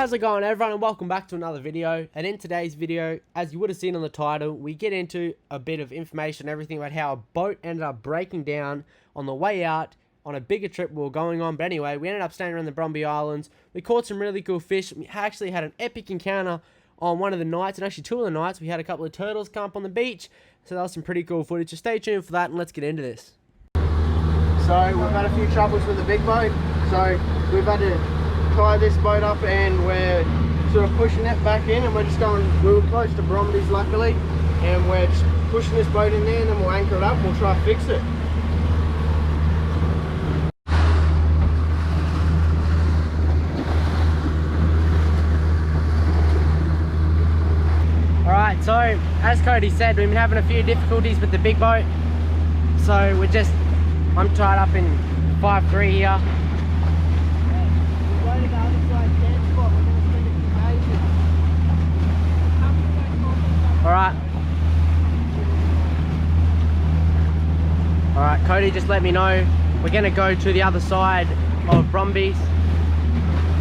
How's it going, everyone, and welcome back to another video. And in today's video, as you would have seen on the title, we get into a bit of information, everything about how a boat ended up breaking down on the way out on a bigger trip we were going on. But anyway, we ended up staying around the Brombie Islands. We caught some really cool fish. We actually had an epic encounter on one of the nights, and actually two of the nights. We had a couple of turtles come up on the beach, so that was some pretty cool footage. So stay tuned for that, and let's get into this. So we've had a few troubles with the big boat, so we've had to tie this boat up and we're sort of pushing it back in, and we're just going, we were close to Brombie's luckily, and we're just pushing this boat in there, and then we'll anchor it up and we'll try to fix it. Alright, so as Cody said, we've been having a few difficulties with the big boat, so I'm tied up in 5'3" here. Alright, Cody just let me know we're going to go to the other side of Brombie's,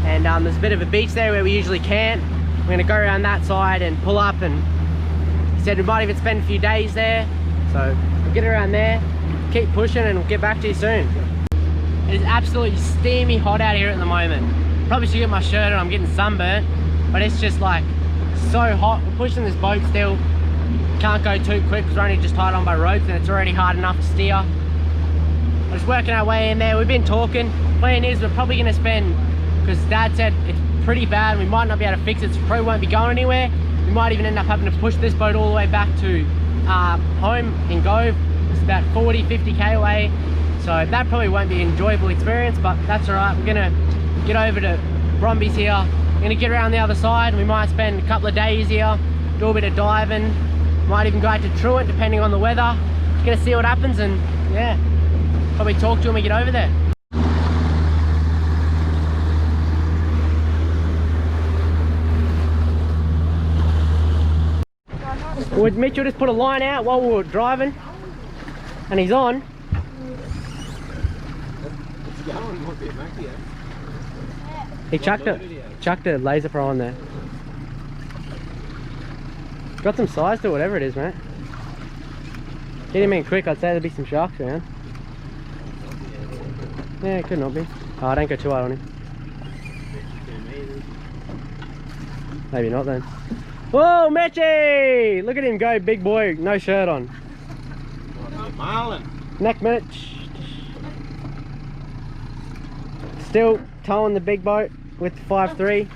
and there's a bit of a beach there where we usually camp. We're going to go around that side and pull up, and he said we might even spend a few days there, so we'll get around there, keep pushing, and we'll get back to you soon. It is absolutely steamy hot out here at the moment. Probably should get my shirt on, I'm getting sunburnt, but it's just like so hot. We're pushing this boat still. Can't go too quick because we're only just tied on by ropes, and it's already hard enough to steer. We're just working our way in there. We've been talking. Plan is we're probably going to spend, because Dad said it's pretty bad, we might not be able to fix it, so probably won't be going anywhere. We might even end up having to push this boat all the way back to home in Gove. It's about 40-50k away, so that probably won't be an enjoyable experience, but that's alright. We're going to get over to Brombie's here. We're going to get around the other side. We might spend a couple of days here, do a bit of diving, might even go out to Truant depending on the weather. Gonna see what happens, and yeah, probably talk to him when we get over there. Well, Mitchell just put a line out while we were driving, and he's on. He chucked a laser pro on there. Got some size to whatever it is, mate. Get him in quick, I'd say there'd be some sharks around. Yeah, it could not be. Oh, don't go too hard on him. Maybe not then. Whoa, Mitchie! Look at him go, big boy, no shirt on. Neck minute. Still towing the big boat with the 5'3".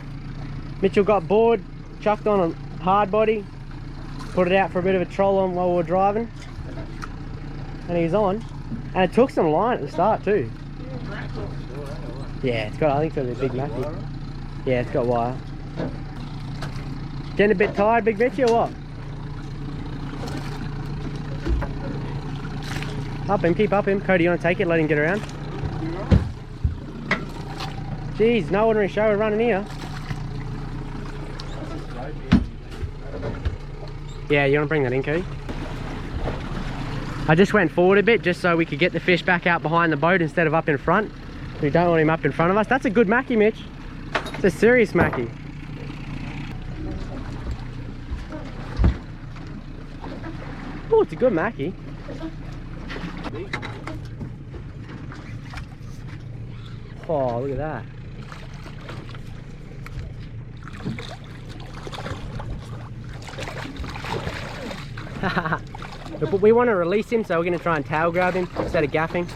Mitchell got bored, chucked on a hard body, put it out for a bit of a troll on while we were driving, and he's on. And it took some line at the start too. Yeah, it's got, I think it's got a big mackie. Yeah, it's got wire. Getting a bit tired, Big Mitchy, or what? Up him, keep up him. Cody, you want to take it, let him get around? Jeez, no ordinary show we're running here. Yeah, you want to bring that in, Cody? I just went forward a bit just so we could get the fish back out behind the boat instead of up in front. We don't want him up in front of us. That's a good mackie, Mitch. It's a serious mackie. Oh, it's a good mackie. Oh, look at that. But we want to release him, so we're going to try and tail grab him instead of gaffing.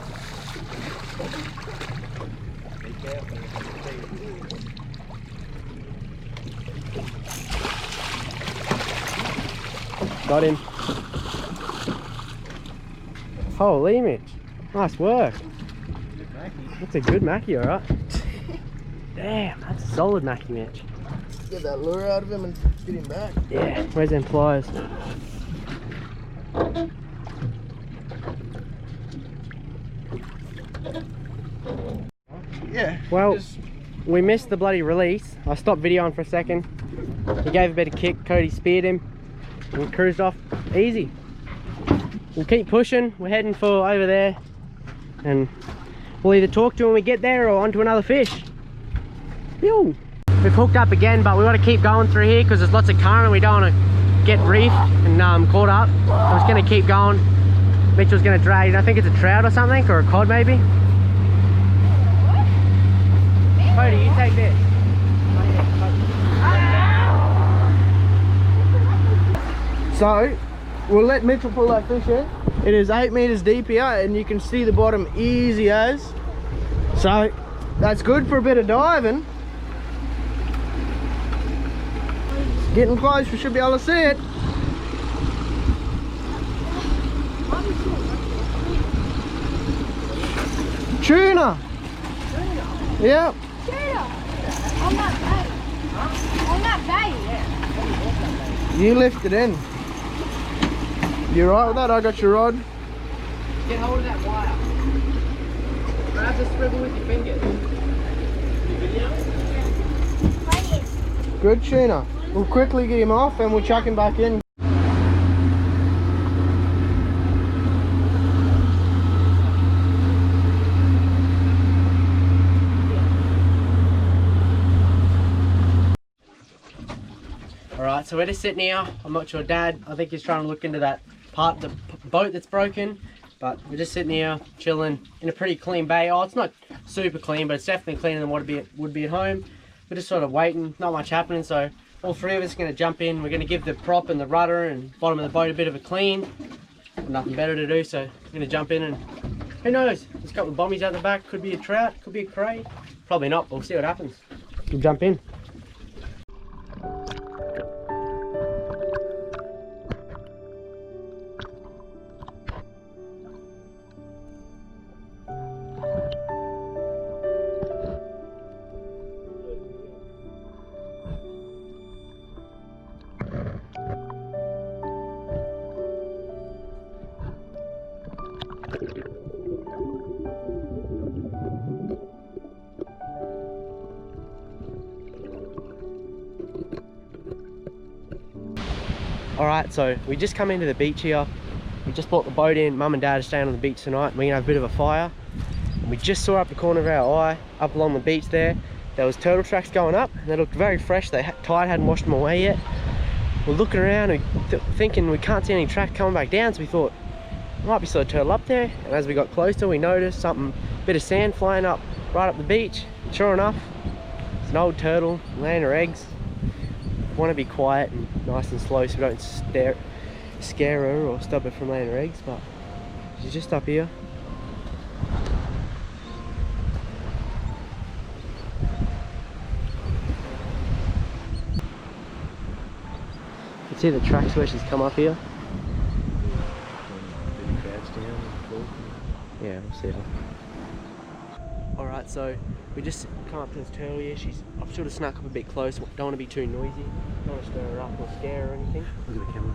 Got him. Holy Mitch, nice work. That's a good mackie, alright. Damn, that's a solid mackie, Mitch. Get that lure out of him and get him back. Yeah, where's them pliers? Yeah. Well, we missed the bloody release. I stopped videoing for a second. He gave a bit of kick, Cody speared him, and we cruised off easy. We'll keep pushing, we're heading for over there, and we'll either talk to him when we get there or onto another fish. Yo. we've hooked up again, but we want to keep going through here because there's lots of current and we don't want to get reefed and caught up. I'm just going to keep going. Mitchell's going to drag, I think it's a trout or something, or a cod maybe. Cody, you take this. So, we'll let Mitchell pull that fish in. It is 8 meters deep here and you can see the bottom easy as. So, that's good for a bit of diving. It's getting close, we should be able to see it. Tuna! Yep. Tuna! On that bait. Huh? On that bait. You lift it in. You right with that? I got your rod. Get hold of that wire. Grab the swivel with your fingers. Good tuna. We'll quickly get him off and we'll chuck him back in. Alright, so we're just sitting here. I'm not sure, Dad, I think he's trying to look into that part of the boat that's broken. But we're just sitting here, chilling in a pretty clean bay. Oh, it's not super clean, but it's definitely cleaner than what it would be at home. We're just sort of waiting, not much happening, so all three of us are going to jump in. We're going to give the prop and the rudder and bottom of the boat a bit of a clean. Nothing better to do, so we're going to jump in and who knows? There's a couple of bombies out the back. Could be a trout, could be a cray. Probably not, but we'll see what happens. We'll jump in. Alright, so we just come into the beach here. We just brought the boat in. Mum and Dad are staying on the beach tonight. We're gonna have a bit of a fire. And we just saw up the corner of our eye, up along the beach there was turtle tracks going up. And they looked very fresh. The tide hadn't washed them away yet. We're looking around and thinking we can't see any tracks coming back down, so we thought might be still a turtle up there. And as we got closer, we noticed something, bit of sand flying up right up the beach. Sure enough, it's an old turtle laying her eggs. Want to be quiet and nice and slow so we don't scare her or stop her from laying her eggs, but she's just up here. You can see the tracks where she's come up here. Yeah, we'll see her. Alright, so we just come up to this turtle here. I've sort of snuck up a bit close. Don't want to be too noisy. Don't want to stir her up or scare her or anything. Look at the camera.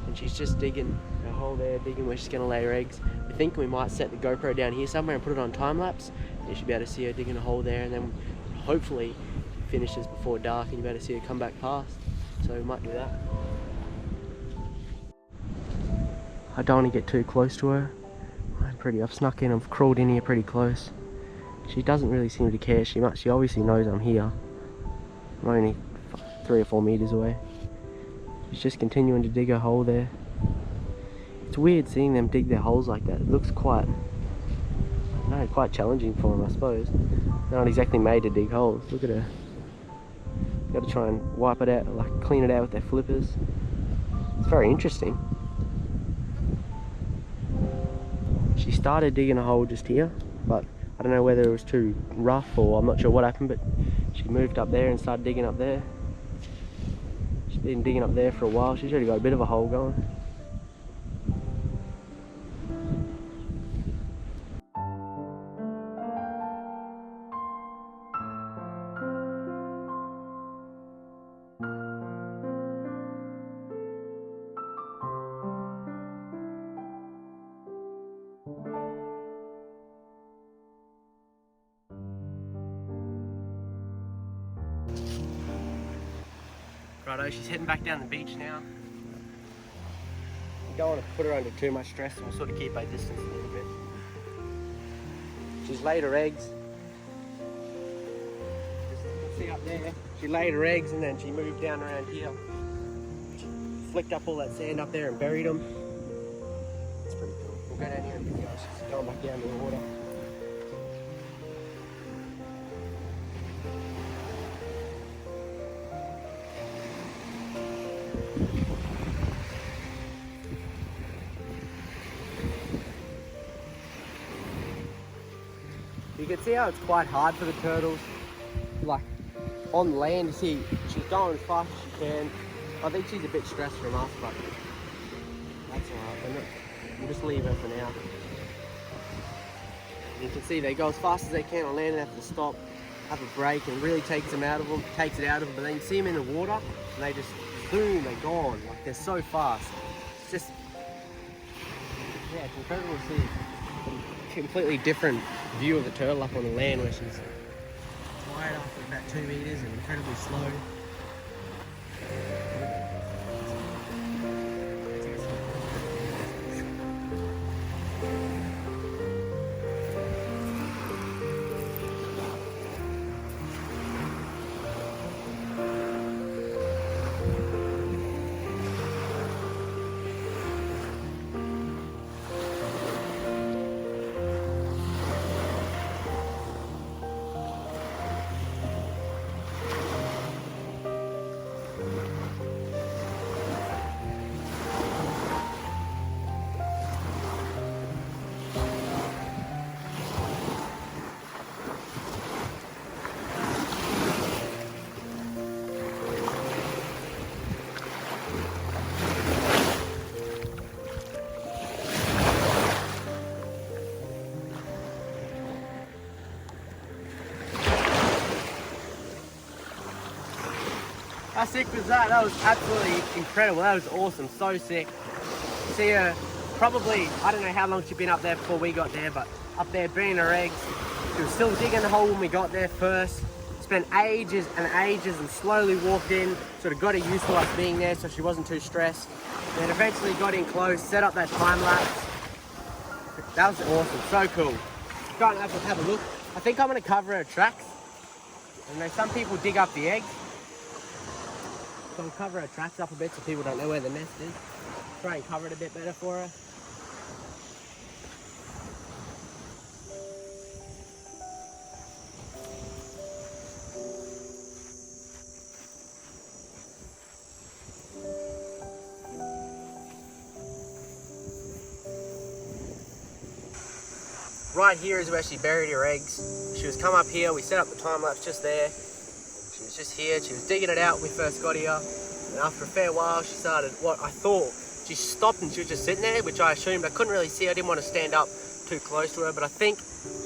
And she's just digging a hole there, digging where she's going to lay her eggs. We think we might set the GoPro down here somewhere and put it on time lapse. You should be able to see her digging a hole there, and then hopefully it finishes before dark and you'll be able to see her come back past. So we might do that. I don't want to get too close to her. I've snuck in, I've crawled in here pretty close. She doesn't really seem to care. She obviously knows I'm here. I'm only 3 or 4 meters away. She's just continuing to dig a hole there. It's weird seeing them dig their holes like that. It looks quite challenging for them, I suppose. They're not exactly made to dig holes. Look at her. Got to try and wipe it out, like clean it out with their flippers. It's very interesting. She started digging a hole just here, but I don't know whether it was too rough or I'm not sure what happened, but she moved up there and started digging up there. She's been digging up there for a while. She's already got a bit of a hole going. Righto, she's heading back down the beach now. We don't want to put her under too much stress, and we'll sort of keep our distance a little bit. She's laid her eggs. Just see up there, she laid her eggs and then she moved down around here. She flicked up all that sand up there and buried them. It's pretty cool. We'll go down here and video. She's going back down to the water. You can see how it's quite hard for the turtles. Like on land, you see she's going as fast as she can. I think she's a bit stressed from us, but that's alright. We'll just leave her for now. You can see they go as fast as they can on land and have to stop, have a break, and really takes it out of them. But then you see them in the water, and they just boom, they're gone. Like they're so fast. It's just, yeah, it's incredible to see. Completely different view of the turtle up on the land where she's tired after about 2 meters and incredibly slow. How sick was that? That was absolutely incredible. That was awesome. So sick. See her probably, I don't know how long she'd been up there before we got there, but up there bringing her eggs. She was still digging the hole when we got there first. Spent ages and ages and slowly walked in. Sort of got her used to us being there so she wasn't too stressed. Then eventually got in close, set up that time lapse. That was awesome. So cool. Go and have a look. I think I'm going to cover her tracks. I know some people dig up the eggs. So I'll cover her tracks up a bit so people don't know where the nest is. Try and cover it a bit better for her. Right here is where she buried her eggs. She was come up here, we set up the time lapse just there. She was just here, she was digging it out when we first got here. And after a fair while, she started what I thought. She stopped and she was just sitting there, which I assumed. I couldn't really see, I didn't want to stand up too close to her, but I think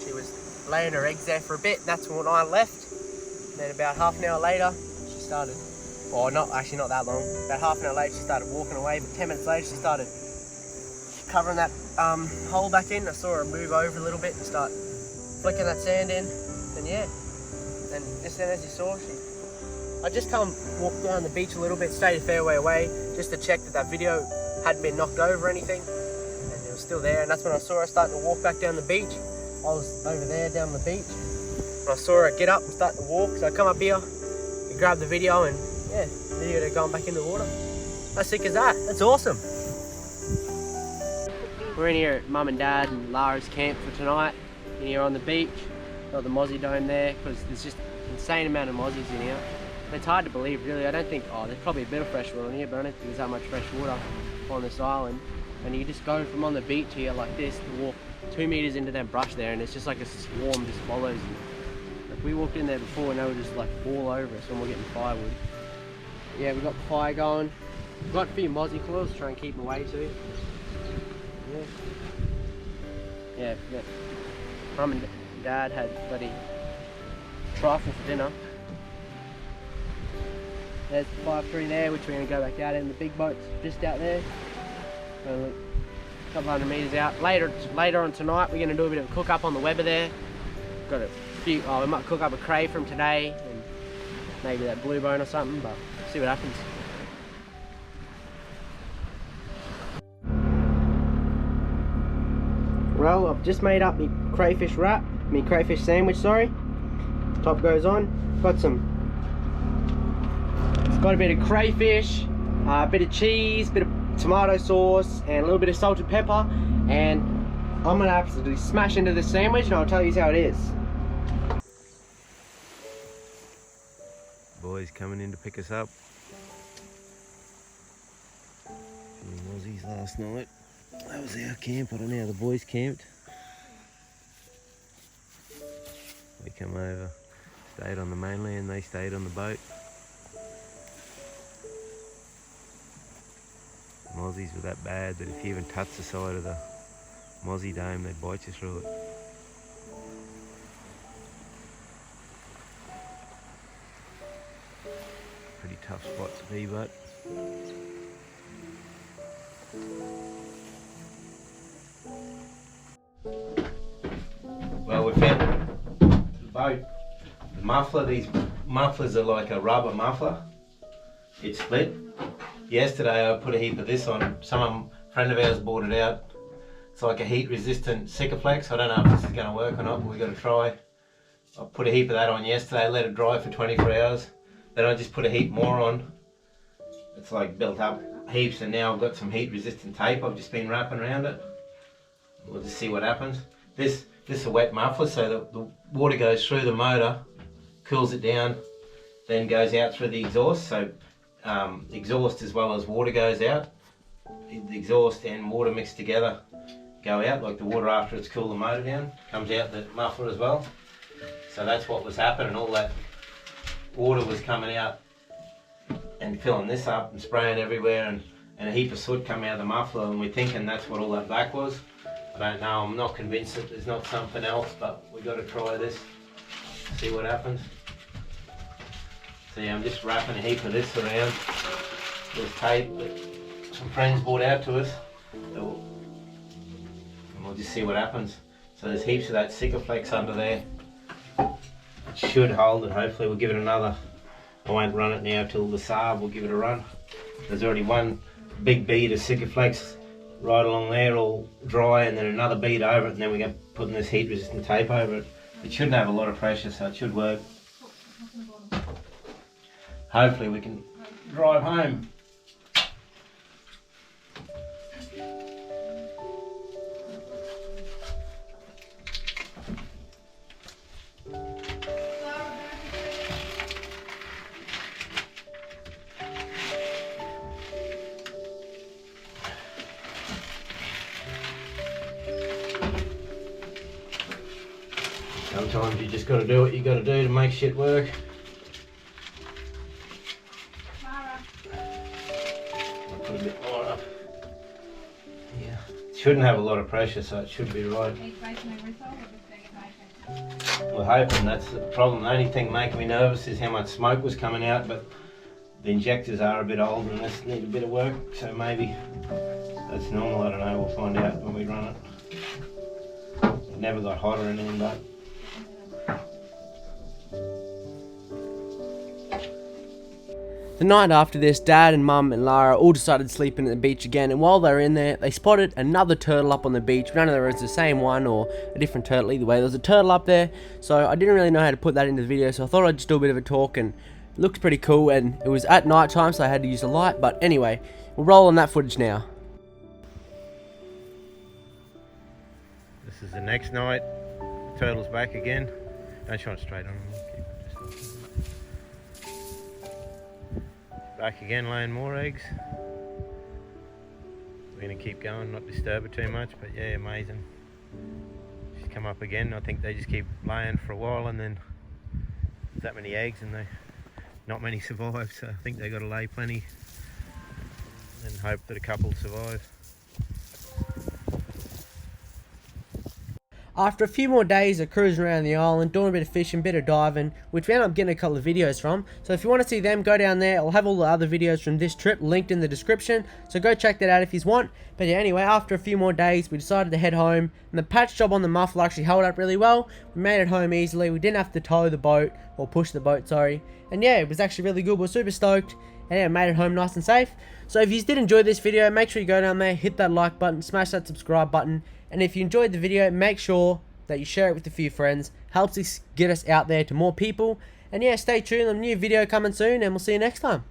she was laying her eggs there for a bit. And that's when I left. Then about half an hour later, she started, or not, actually not that long. About half an hour later, she started walking away, but 10 minutes later, she started covering that hole back in. I saw her move over a little bit and start flicking that sand in, and yeah, and just then as you saw, I just come walk down the beach a little bit, stayed a fair way away, just to check that that video hadn't been knocked over or anything, and it was still there. And that's when I saw her starting to walk back down the beach. I was over there down the beach, and I saw her get up and start to walk, so I come up here, we grabbed the video, and yeah, videoed her going back in the water. How sick is that? That's awesome. We're in here at Mum and Dad and Lara's camp for tonight. In here on the beach, got the mozzie dome there, because there's just an insane amount of mozzies in here. And it's hard to believe, really. I don't think, there's probably a bit of fresh water in here, but I don't think there's that much fresh water on this island. And you just go from on the beach here like this to walk 2 meters into that brush there, and it's just like a swarm just follows you. Like we walked in there before and they were just like all over us when we're getting firewood. Yeah, we've got the fire going. We've got a few mozzie claws to try and keep them away too. Yeah, Mum and Dad had bloody trifle for dinner. There's the 5-3 there, which we're going to go back out in. The big boat's just out there. A couple hundred meters out. Later on tonight, we're going to do a bit of a cook up on the Weber there. Got a few. We might cook up a cray from today, and maybe that blue bone or something. But see what happens. Well, I've just made up my crayfish wrap, my crayfish sandwich, sorry. Top goes on. Got some Got a bit of crayfish, a bit of cheese, bit of tomato sauce, and a little bit of salt and pepper. And I'm gonna absolutely smash into this sandwich, and I'll tell you how it is. Boys coming in to pick us up. Few Aussies last night. That was our camp. I don't know how the boys camped. We come over, stayed on the mainland, they stayed on the boat. Mozzies were that bad that if you even touch the side of the mozzie dome, they'd bite you through it. Pretty tough spot to be, but well, we found the boat, the muffler. These mufflers are like a rubber muffler. It's split. Yesterday I put a heap of this on. A friend of ours bought it out. It's like a heat resistant Sikaflex. I don't know if this is going to work or not, but we've got to try. I put a heap of that on yesterday, let it dry for 24 hours. Then I just put a heap more on. It's like built up heaps, and now I've got some heat resistant tape I've just been wrapping around it. We'll just see what happens. This is a wet muffler, so the water goes through the motor, cools it down, then goes out through the exhaust. So exhaust as well as water goes out. The exhaust and water mixed together go out, like the water after it's cooled the motor down comes out the muffler as well. So that's what was happening. All that water was coming out and filling this up and spraying everywhere, and a heap of soot coming out of the muffler, and we're thinking that's what all that black was. I don't know, I'm not convinced that there's not something else, but we've got to try this, see what happens. So yeah, I'm just wrapping a heap of this around. There's tape that some friends brought out to us, and we'll just see what happens. So there's heaps of that Sikaflex under there. It should hold it, hopefully. We'll give it another, I won't run it now till the Saab, we'll give it a run. There's already one big bead of Sikaflex right along there, all dry, and then another bead over it, and then we're going to put this heat resistant tape over it. It shouldn't have a lot of pressure, so it should work. Hopefully we can drive home. Sometimes you just got to do what you got to do to make shit work. I'll put a bit more up. Yeah, it shouldn't have a lot of pressure, so it should be right. We're hoping that's the problem. The only thing making me nervous is how much smoke was coming out, but the injectors are a bit old and this need a bit of work, so maybe that's normal. I don't know, we'll find out when we run it. It never got hot or anything, but the night after this, Dad and Mum and Lara all decided sleeping at the beach again, and while they were in there, they spotted another turtle up on the beach. We don't know whether it's the same one or a different turtle. Either way, there was a turtle up there, so I didn't really know how to put that into the video, so I thought I'd just do a bit of a talk, and it looked pretty cool, and it was at night time, so I had to use a light. But anyway, we'll roll on that footage now. this is the next night. The turtle's back again. Don't shine it straight on him. Back again, laying more eggs. We're going to keep going, not disturb it too much, but yeah, amazing. She's come up again. I think they just keep laying for a while, and then there's that many eggs and not many survive, so I think they've got to lay plenty and hope that a couple survive. After a few more days of cruising around the island, doing a bit of fishing, bit of diving, which we ended up getting a couple of videos from. So if you want to see them, go down there. I'll have all the other videos from this trip linked in the description, so go check that out if you want. But yeah, anyway, after a few more days, we decided to head home, and the patch job on the muffler actually held up really well. We made it home easily. We didn't have to tow the boat, or push the boat, sorry. And yeah, it was actually really good. We were super stoked, and yeah, made it home nice and safe. So if you did enjoy this video, make sure you go down there, hit that like button, smash that subscribe button, and if you enjoyed the video, make sure that you share it with a few friends. Helps us get us out there to more people. And yeah, stay tuned, a new video coming soon, and we'll see you next time.